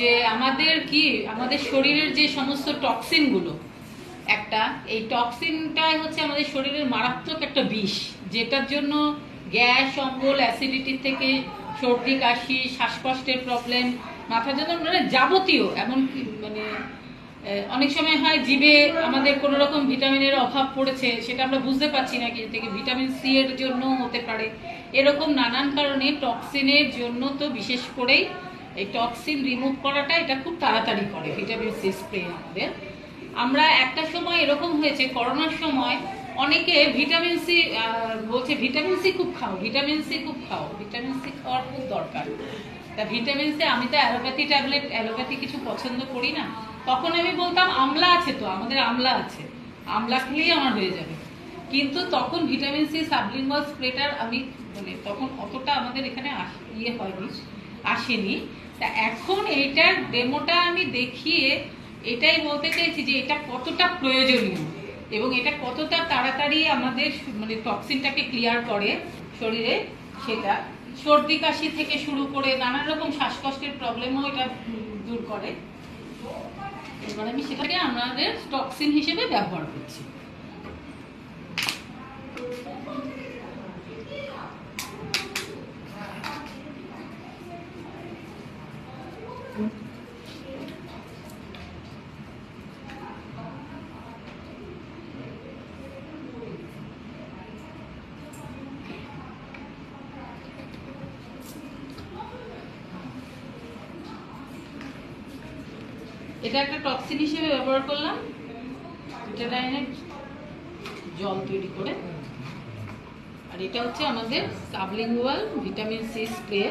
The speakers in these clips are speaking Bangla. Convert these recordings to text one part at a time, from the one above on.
যে আমাদের শরীরের যে সমস্ত টক্সিনগুলো, এই টক্সিনটাই হচ্ছে আমাদের শরীরের মারাত্মক একটা বিষ, যেটার জন্য গ্যাস, অম্বল, অ্যাসিডিটি থেকে সর্দি, কাশি, শ্বাসকষ্টের প্রবলেম, মাথা যন্ত্রণা, মানে যাবতীয়, এমনকি মানে অনেক সময় হয় জিভে আমাদের কোনো রকম ভিটামিনের অভাব পড়েছে, সেটা আমরা বুঝতে পারছি না, কি থেকে ভিটামিন সি এর জন্য হতে পারে। এরকম নানান কারণে টক্সিনের জন্য তো বিশেষ করেই এই টক্সিন রিমুভ করাটা এটা খুব তাড়াতাড়ি করে ভিটামিন সি স্প্রে আমাদের। আমরা একটা সময় এরকম হয়েছে, করোনার সময় অনেকে ভিটামিন সি বলছে ভিটামিন সি খুব খাও, ভিটামিন সি খুব খাও, ভিটামিন সি খাওয়ার খুব দরকার। তা ভিটামিন সি, আমি তো অ্যালোপ্যাথি কিছু পছন্দ করি না, তখন আমি বলতাম আমলা আছে, তো আমাদের আমলা আছে, আমলা খেলেই আমার হয়ে যাবে। কিন্তু তখন ভিটামিন সি সাবলিঙ্গুয়াল স্প্রেটার আমি মানে তখন অতটা আমাদের এখানে হয়নি, আসেনি। তা এখন এইটার ডেমোটা আমি দেখিয়ে এটাই বলতে চাইছি যে এটা কতটা প্রয়োজনীয় এবং এটা কতটা তাড়াতাড়ি আমাদের মানে টক্সিনটাকে ক্লিয়ার করে শরীরে, সেটা সর্দি কাশি থেকে শুরু করে নানান রকম শ্বাসকষ্টের প্রবলেমও এটা দূর করে। এবার আমি সেটাকে আমাদের টক্সিন হিসেবে ব্যবহার করছি। এটা একটা টক্সিন হিসেবে ব্যবহার করলাম, এটা এনে জল তৈরি করে। আর এটা হচ্ছে আমাদের সাবলিঙ্গুয়াল ভিটামিন সি স্প্রে।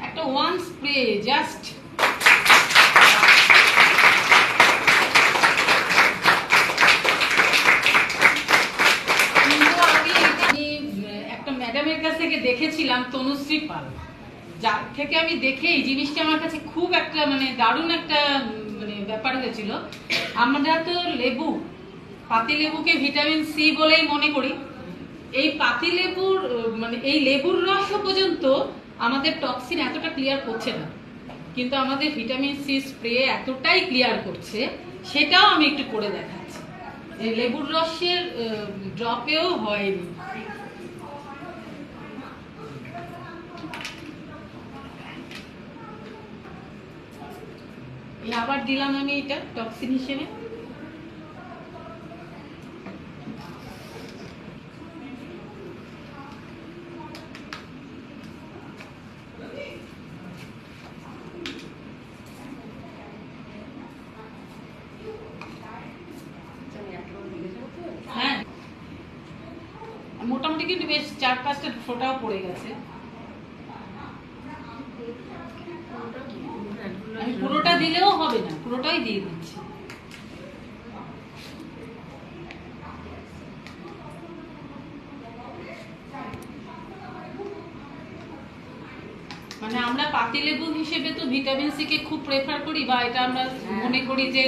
একটা ওয়ান স্প্রে জাস্ট দেখেছিলাম তনুশ্রী পাল, যার থেকে আমি দেখে এই জিনিসটা আমার কাছে খুব একটা মানে দারুণ একটা মানে ব্যাপার হয়েছিল। আমরা তো পাতিলেবুকে ভিটামিন সি বলেই মনে করি, এই পাতিলেবুর মানে এই লেবুর রস পর্যন্ত আমাদের টক্সিন এতটা ক্লিয়ার করছে না, কিন্তু আমাদের ভিটামিন সি স্প্রে এতটাই ক্লিয়ার করছে, সেটাও আমি একটু করে দেখাচ্ছি। যে লেবুর রসের ড্রপেও হয়নি। আবার দিলাম আমি এটা টক্সিন হিসেবে। হ্যাঁ, মোটামুটি কিন্তু বেশ 4-5টা ফোঁটাও পড়ে গেছে। আমি পুরোটা দিলেও হবে না, পুরোটাই দিয়ে দিচ্ছি। মানে আমরা পাতিলেবু হিসেবে তো ভিটামিন সি কে খুব প্রেফার করি, বা এটা আমরা মনে করি যে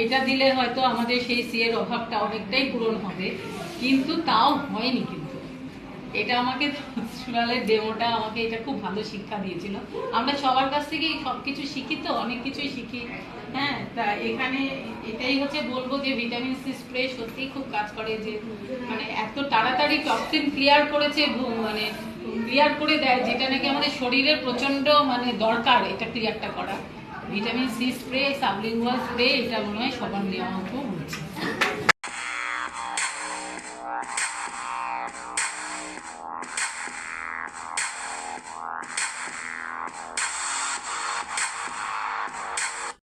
এটা দিলে হয়তো আমাদের সেই সি এর অভাবটা অনেকটাই পূরণ হবে, কিন্তু তাও হয়নি। কিন্তু এটা আমাকে ডেমোটা আমাকে এটা খুব ভালো শিক্ষা দিয়েছিল। আমরা সবার কাছ থেকেই সবকিছু শিখি, তো অনেক কিছুই শিখি। হ্যাঁ, তা এখানে এটাই হচ্ছে বলবো যে ভিটামিন সি স্প্রে সত্যিই খুব কাজ করে, যে মানে এত তাড়াতাড়ি টক্সিন ক্লিয়ার করেছে, মানে ক্লিয়ার করে দেয়, যেটা নাকি আমাদের শরীরের প্রচন্ড মানে দরকার এটা ক্লিয়ারটা করা। Vitamin C spray, sublingual spray, এটা মনে হয় সবার নেওয়া হচ্ছে।